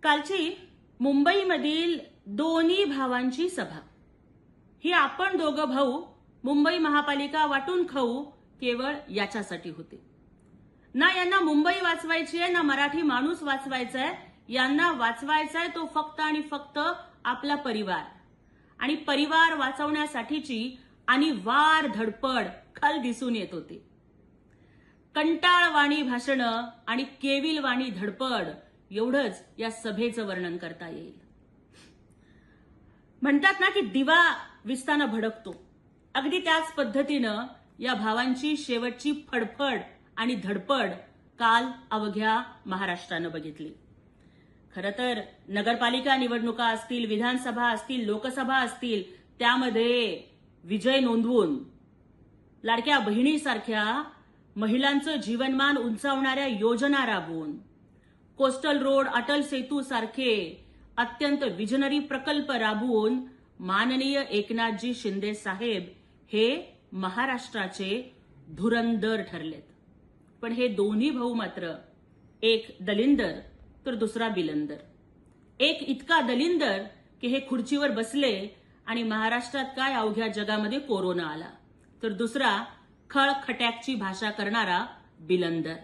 कालची मुंबईमधील दोन्ही भावांची सभा ही आपण दोघं भाऊ मुंबई महापालिका वाटून खाऊ केवळ याच्यासाठी होते. ना यांना मुंबई वाचवायची आहे ना मराठी माणूस वाचवायचा आहे. यांना वाचवायचा आहे तो फक्त आणि फक्त आपला परिवार आणि परिवार वाचवण्यासाठीची अनिवार्य धडपड खल दिसून येत होती. कंटाळवाणी भाषणं आणि केविलवाणी धडपड एवढंच या सभेचं वर्णन करता येईल. म्हणतात ना की दिवा विस्तानं भडकतो, अगदी त्याच पद्धतीनं या भावांची शेवटची फडफड आणि धडपड काल अवघ्या महाराष्ट्रानं बघितली. खरं तर नगरपालिका निवडणुका असतील, विधानसभा असतील, लोकसभा असतील, त्यामध्ये विजय नोंदवून लाडक्या बहिणीसारख्या महिलांचं जीवनमान उंचावणाऱ्या योजना राबवून कोस्टल रोड, अटल सेतू सारखे अत्यंत विजनरी प्रकल्प राबवून माननीय एकनाथजी शिंदे साहेब हे महाराष्ट्राचे धुरंदर ठरलेत. पण हे दोन्ही भाऊ मात्र एक दलिंदर तर दुसरा बिलंदर. एक इतका दलिंदर की हे खुर्चीवर बसले आणि महाराष्ट्रात काय अवघ्या जगामध्ये कोरोना आला, तर दुसरा खळखट्याकची भाषा करणारा बिलंदर.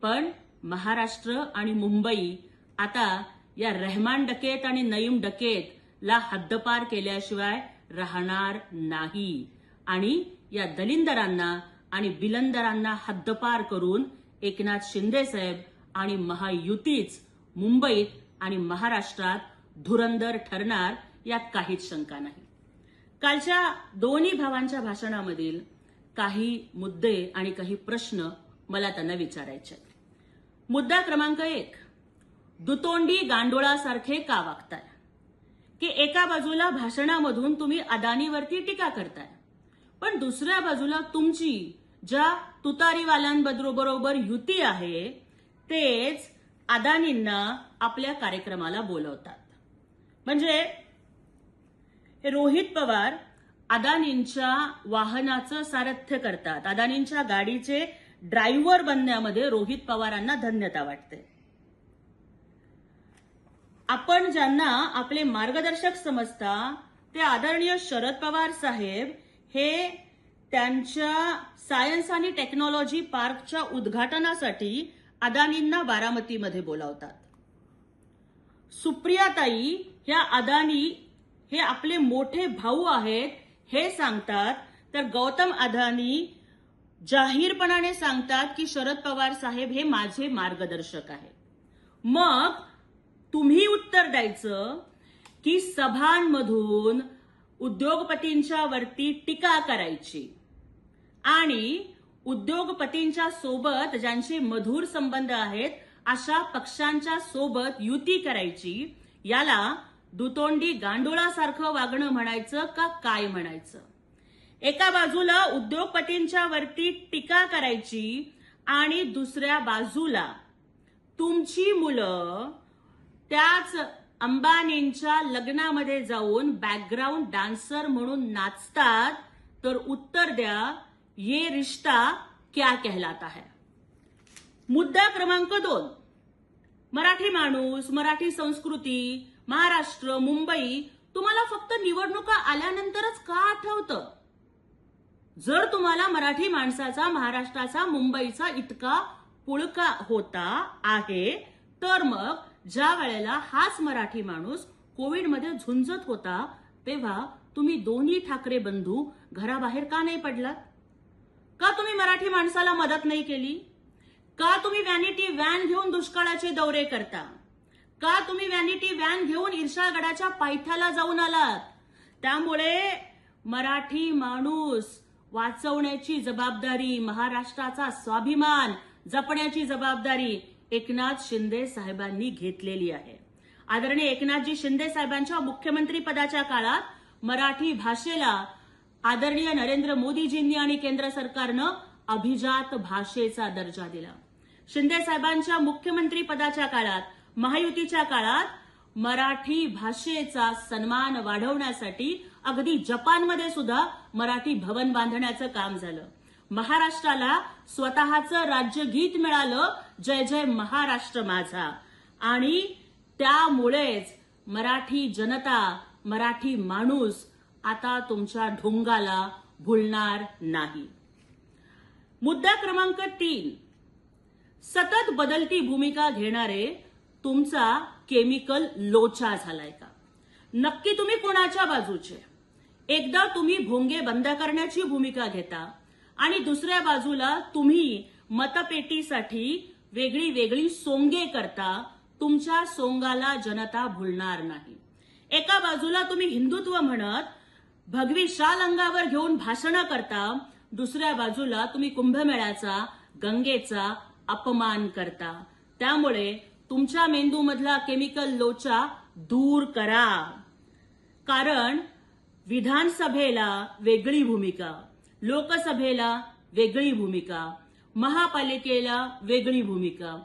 पण महाराष्ट्र आणि मुंबई आता या रहमान डकेत आणि नईम डकेत ला हद्दपार केल्याशिवाय राहणार नाही आणि या दलिंदरांना आणि बिलंदरांना हद्दपार करून एकनाथ शिंदे साहेब आणि महायुतीच मुंबईत आणि महाराष्ट्रात धुरंदर ठरणार यात काहीच शंका नाही. कालच्या दोन्ही भावांच्या भाषणामधील काही मुद्दे आणि काही प्रश्न मला त्यांना विचारायचे. मुद्दा क्रमांक 1, दुतोंडी गांडोळासारखे का वागताय? की एका बाजूला भाषणामधून तुम्ही अदानीवरती टीका करताय, पण दुसऱ्या बाजूला तुमची ज्या तुतारीवाल्यांबरोबर युती आहे तेच अदानींना आपल्या कार्यक्रमाला बोलवतात. म्हणजे रोहित पवार अदानींच्या वाहनाचं सारथ्य करतात, अदानींच्या गाडीचे ड्रायव्हर बनण्यामध्ये रोहित पवारांना धन्यता वाटते. आपण ज्यांना आपले मार्गदर्शक समजता ते आदरणीय शरद पवार साहेब हे त्यांच्या सायन्स आणि टेक्नॉलॉजी पार्कच्या उद्घाटनासाठी अदानींना बारामतीमध्ये बोलावतात. सुप्रियाताई ह्या अदानी हे आपले मोठे भाऊ आहेत हे सांगतात, तर गौतम अदानी जाहीरपणाने सांगतात की शरद पवार साहेब हे माझे मार्गदर्शक आहेत. मग तुम्ही उत्तर द्यायचं की सभांमधून उद्योगपतींच्या वरती टीका करायची आणि उद्योगपतींच्या सोबत ज्यांचे मधुर संबंध आहेत अशा पक्षांच्या सोबत युती करायची, याला दुतोंडी गांडोळासारखं वागणं म्हणायचं का काय म्हणायचं? एका बाजूला उद्योगपतींच्या वरती टीका करायची आणि दुसऱ्या बाजूला तुमची मुलं त्याच अंबानींच्या लग्नामध्ये जाऊन बॅकग्राऊंड डान्सर म्हणून नाचतात, तर उत्तर द्या, ये रिश्ता क्या कहलाता है? मुद्दा क्रमांक 2, मराठी माणूस, मराठी संस्कृती, महाराष्ट्र, मुंबई तुम्हाला फक्त निवडणुका आल्यानंतरच का आठवतं? जर तुम्हाला मराठी माणसाचा, महाराष्ट्राचा, मुंबईचा इतका पुळका होता आहे, तर मग ज्या वेळेला हाच मराठी माणूस कोविडमध्ये झुंजत होता तेव्हा तुम्ही दोन्ही ठाकरे बंधू घराबाहेर का नाही पडलात? का तुम्ही मराठी माणसाला मदत नाही केली? का तुम्ही व्हॅनिटी व्हॅन घेऊन दुष्काळाचे दौरे करता? का तुम्ही व्हॅनिटी व्हॅन घेऊन इर्शागडाच्या पायथ्याला जाऊन आलात? त्यामुळे मराठी माणूस वाचवण्याची जबाबदारी, महाराष्ट्राचा स्वाभिमान जपण्याची जबाबदारी एकनाथ शिंदे साहेबांनी घेतलेली आहे. आदरणीय एकनाथजी शिंदे साहेबांच्या मुख्यमंत्री पदाच्या काळात मराठी भाषेला आदरणीय नरेंद्र मोदीजींनी आणि केंद्र सरकारनं अभिजात भाषेचा दर्जा दिला. शिंदे साहेबांच्या मुख्यमंत्री पदाच्या काळात, महायुतीच्या काळात मराठी भाषेचा सन्मान वाढवण्यासाठी अगदी जपानमध्ये सुद्धा मराठी भवन बांधण्याचं काम झालं. महाराष्ट्राला स्वतःचं राज्यगीत मिळालं, जय जय महाराष्ट्र माझा. आणि त्यामुळेच मराठी जनता, मराठी माणूस आता तुमच्या ढोंगाला भुलणार नाही. मुद्दा क्रमांक 3, सतत बदलती भूमिका घेणारे तुमचा केमिकल लोचा झालाय का? नक्की तुम्ही कोणाच्या बाजूचे? एकदा तुम्ही भोंगे बंद करण्याची भूमिका घेता आणि दुसऱ्या बाजूला तुम्ही मतपेटीसाठी वेगळी वेगळी सोंगे करता. तुमच्या सोंगाला जनता भुलणार नाही. एका बाजूला तुम्ही हिंदुत्व म्हणत भगवी शाल अंगावर घेऊन भाषणं करता, दुसऱ्या बाजूला तुम्ही कुंभमेळ्याचा, गंगेचा अपमान करता. त्यामुळे तुमच्या मेंदूमधला केमिकल लोचा दूर करा. कारण विधानसभेला वेगळी भूमिका, लोकसभेला वेगळी भूमिका, महापालिकेला वेगळी भूमिका.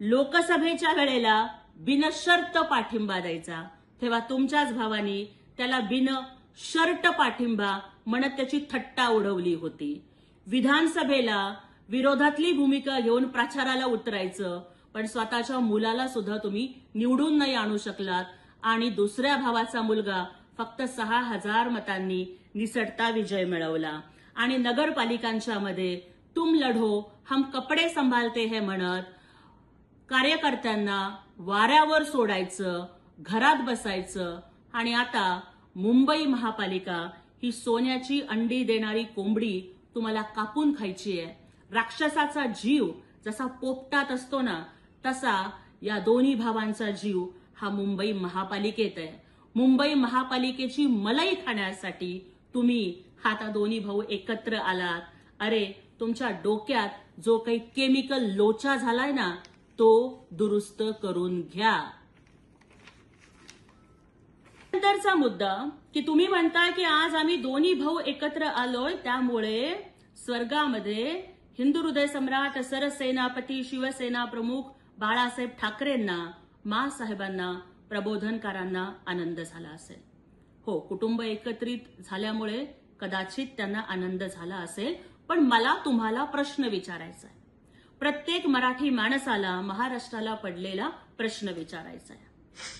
लोकसभेच्या वेळेला बिनशर्त पाठिंबा द्यायचा, तेव्हा तुमच्याच भावानी त्याला बिनशर्त पाठिंबा म्हणत त्याची थट्टा उडवली होती. विधानसभेला विरोधातली भूमिका घेऊन प्रचाराला उतरायचं, पण स्वतःच्या मुलाला सुद्धा तुम्ही निवडून नाही आणू शकलात आणि दुसऱ्या भावाचा मुलगा फक्त 6,000 मतांनी निसटता विजय मिळवला. आणि नगरपालिकांच्या मध्ये तुम लढो हम कपडे संभालते है म्हणत कार्यकर्त्यांना वाऱ्यावर सोडायचं, घरात बसायचं. आणि आता मुंबई महापालिका ही सोन्याची अंडी देणारी कोंबडी तुम्हाला कापून खायची आहे. राक्षसाचा जीव जसा पोपटात असतो ना, तसा या दोन्ही भावांचा जीव हा मुंबई महापालिकेत आहे. मुंबई महापालिकेची मलाई खाण्यासाठी तुम्ही आता दोन्ही भाऊ एकत्र आलात. अरे, तुमच्या डोक्यात जो काही केमिकल लोचा झालाय ना, तो दुरुस्त करून घ्या. नंतरचा मुद्दा की तुम्ही म्हणताय की आज आम्ही दोन्ही भाऊ एकत्र आलोय, त्यामुळे स्वर्गामध्ये हिंदू हृदय सम्राट सरसेनापती शिवसेना प्रमुख बाळासाहेब ठाकरेंना, माँसाहेबांना, प्रबोधनकारांना आनंद झाला असेल. हो, कुटुंब एकत्रित झाल्यामुळे कदाचित त्यांना आनंद झाला असेल. पण मला तुम्हाला प्रश्न विचारायचा आहे. प्रत्येक मराठी माणसाला, महाराष्ट्राला पडलेला प्रश्न विचारायचा आहे.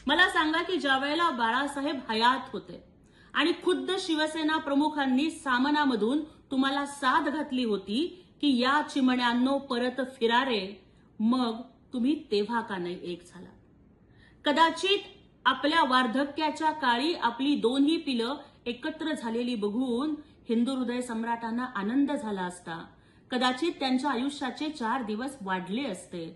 मला सांगा की ज्या वेळेला बाळासाहेब हयात होते आणि खुद्द शिवसेना प्रमुखांनी सामनामधून तुम्हाला साथ घातली होती की या चिमण्यांनो परत फिरारे, मग तुम्ही तेव्हा का नाही एक झाला? कदाचित आपल्या वार्धक्याच्या काळी आपली दोन्ही पिलं एकत्र झालेली बघून हिंदू हृदय सम्राटांना आनंद झाला असता. कदाचित त्यांच्या आयुष्याचे 4 दिवस वाढले असते.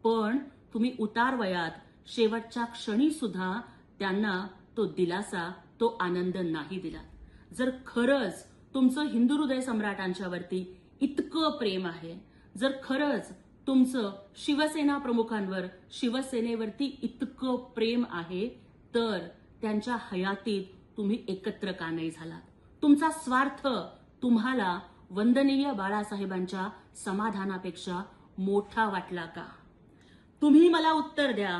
पण तुम्ही उतार वयात शेवटच्या क्षणी सुद्धा त्यांना तो दिलासा, तो आनंद नाही दिला. जर खरंच तुमचं हिंदू हृदय सम्राटांच्यावरती इतकं प्रेम आहे, जर खरंच तुमचं शिवसेना प्रमुखांवर, शिवसेनेवरती इतकं प्रेम आहे, तर त्यांच्या हयातीत तुम्ही एकत्र का नाही झालात? तुमचा स्वार्थ तुम्हाला वंदनीय बाळासाहेबांच्या समाधानापेक्षा मोठा वाटला का? तुम्ही मला उत्तर द्या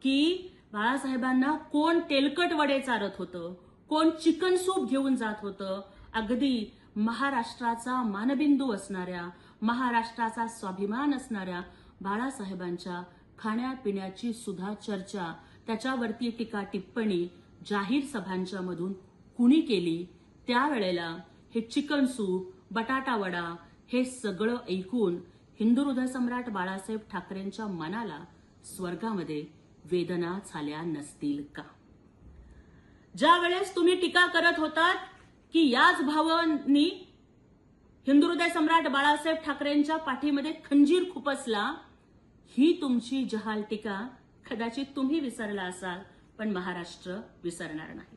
की बाळासाहेबांना कोण तेलकट वडे चारत होतं, कोण चिकन सूप घेऊन जात होतं. अगदी महाराष्ट्राचा मानबिंदू असणाऱ्या, महाराष्ट्राचा स्वाभिमान असणाऱ्या बाळासाहेबांच्या खाण्यापिण्याची सुद्धा चर्चा, त्याच्यावरती टीका टिप्पणी जाहीर सभांच्या मधून कुणी केली? त्यावेळेला हे चिकन सूप, बटाटा वडा हे सगळं ऐकून हिंदू हृदय सम्राट बाळासाहेब ठाकरेंच्या मनाला स्वर्गामध्ये वेदना झाल्या नसतील का? ज्या वेळेस तुम्ही टीका करत होतात की याच भावांनी हिंदू हृदय सम्राट बाळासाहेब ठाकरेंच्या पाठीमध्ये खंजीर खुपसला, ही तुमची जहाल टीका कदाचित तुम्ही विसरला असाल, पण महाराष्ट्र विसरणार नाही.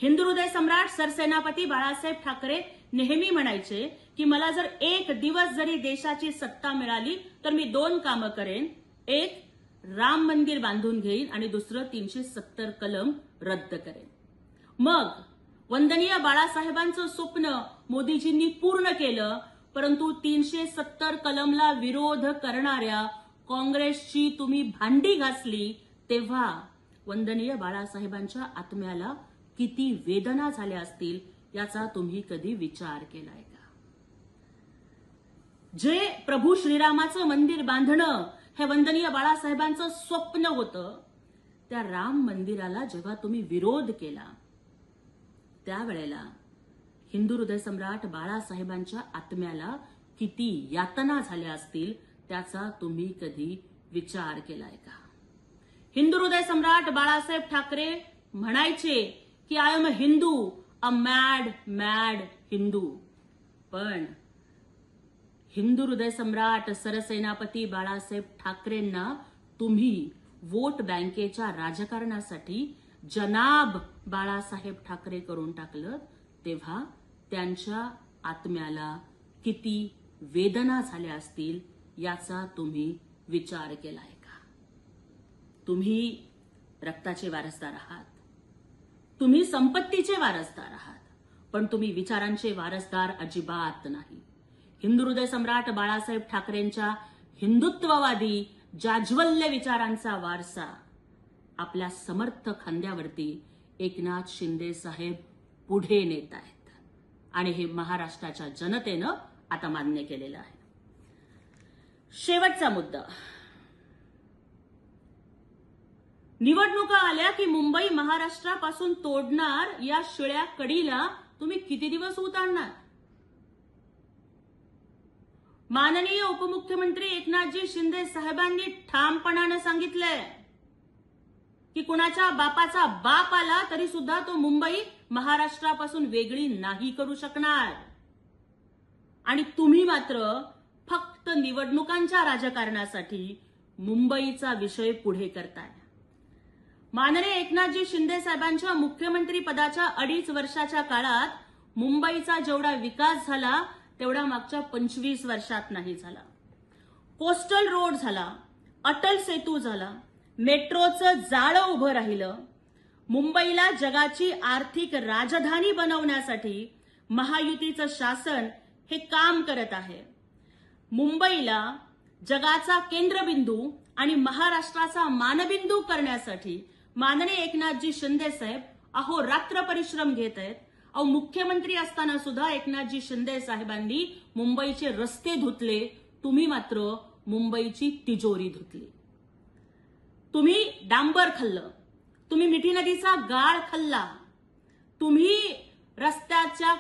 हिंदू हृदय सम्राट सरसेनापती बाळासाहेब ठाकरे नेहमी म्हणायचे की मला जर एक दिवस जरी देशाची सत्ता मिळाली तर मी 2 कामं करेन. एक, राम मंदिर बांधून घेईन आणि दुसरं 370 कलम रद्द करेन. मग वंदनीय बाळासाहेबांचं स्वप्न मोदीजींनी पूर्ण केलं, परंतु 370 कलमला विरोध करणाऱ्या काँग्रेसची तुम्ही भांडी घासली, तेव्हा वंदनीय बाळासाहेबांच्या आत्म्याला किती वेदना झाल्या असतील याचा तुम्ही कधी विचार केलाय का? जे प्रभू श्रीरामाचं मंदिर बांधणं हे वंदनीय बाळासाहेबांचं स्वप्न होतं, त्या राम मंदिराला जेव्हा तुम्ही विरोध केला त्यावेळेला हिंदू हृदय सम्राट बाळासाहेबांच्या आत्म्याला किती यातना झाल्या असतील त्याचा तुम्ही कधी विचार केलाय का? हिंदू हृदय सम्राट बाळासाहेब ठाकरे म्हणायचे की I am a Hindu, a mad Hindu. पण हिंदू हृदय सम्राट सरसेनापती बाळासाहेब ठाकरेंना तुम्ही वोट बँकेच्या राजकारणासाठी जनाब बाळासाहेब ठाकरे करून टाकलं, तेव्हा त्यांच्या आत्म्याला किती वेदना झाल्या असतील याचा तुम्ही विचार केलाय का? तुम्ही रक्ताचे वारसदार आहात, तुम्ही संपत्तीचे वारसदार आहात, पण तुम्ही विचारांचे वारसदार अजिबात नाही. हिंदू हृदय सम्राट बाळासाहेब ठाकरेंच्या हिंदुत्ववादी जाज्वल्य विचारांचा वारसा आपल्या समर्थ खांद्यावरती एकनाथ शिंदे साहेब पुढे नेत आहेत आणि हे महाराष्ट्राच्या जनतेनं आता मान्य केलेलं आहे. शेवटचा मुद्दा, निवडणुका आल्या की मुंबई महाराष्ट्रापासून तोडणार या शिळ्या कडीला तुम्ही किती दिवस उतारणार? माननीय उपमुख्यमंत्री एकनाथजी शिंदे साहेबांनी ठामपणानं सांगितलंय की कुणाच्या बापाचा बाप आला तरी सुद्धा तो मुंबई महाराष्ट्रापासून वेगळी नाही करू शकणार. आणि तुम्ही मात्र फक्त निवडणुकांच्या राजकारणासाठी मुंबईचा विषय पुढे करताय. माननीय एकनाथजी शिंदे साहेबांच्या मुख्यमंत्री पदाच्या 2.5 वर्षाच्या काळात मुंबईचा जेवढा विकास झाला तेवढा मागच्या 25 वर्षात नाही झाला. कोस्टल रोड झाला, अटल सेतू झाला, मेट्रोचं जाळं उभं राहिलं. मुंबईला जगाची आर्थिक राजधानी बनवण्यासाठी महायुतीचं शासन हे काम करत आहे. मुंबईला जगाचा केंद्रबिंदू आणि महाराष्ट्राचा मानबिंदू करण्यासाठी माननीय एकनाथजी शिंदे साहेब अहोरात्र परिश्रम घेत आहेत. मुख्यमंत्री असताना सुद्धा एकनाथजी शिंदे साहेबांनी मुंबईचे रस्ते धुतले, तुम्ही मात्र मुंबईची तिजोरी धुतली. तुम्ही डांबर खाल्लं, तुम्ही मिठी नदीचा गाळ खाल्ला, तुम्ही रस्त्याच्या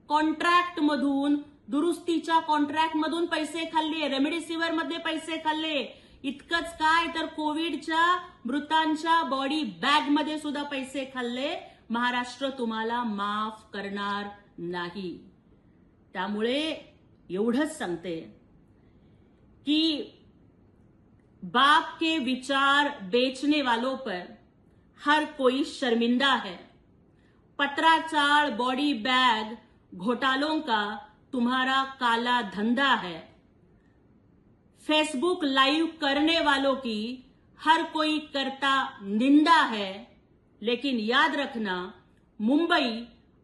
कॉन्ट्रॅक्ट मधून, दुरुस्तीच्या कॉन्ट्रॅक्ट मधून पैसे खाल्ले, रेमडेसिवीर मध्ये पैसे खाल्ले. इतकंच काय तर कोविडच्या मृतांच्या बॉडी बॅग मध्ये सुद्धा पैसे खाल्ले. महाराष्ट्र तुम्हाला माफ करणार नाही. त्यामुळे एवढंच सांगते की बाप के विचार बेचने वालों पर हर कोई शर्मिंदा है. पत्राचार, बॉडी बैग घोटालों का तुम्हारा काला धंधा है. फेसबुक लाइव करने वालों की हर कोई करता निंदा है. लेकिन याद रखना, मुंबई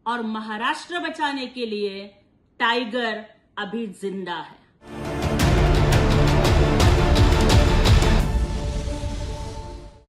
और महाराष्ट्र बचाने के लिए टाइगर अभी जिंदा है.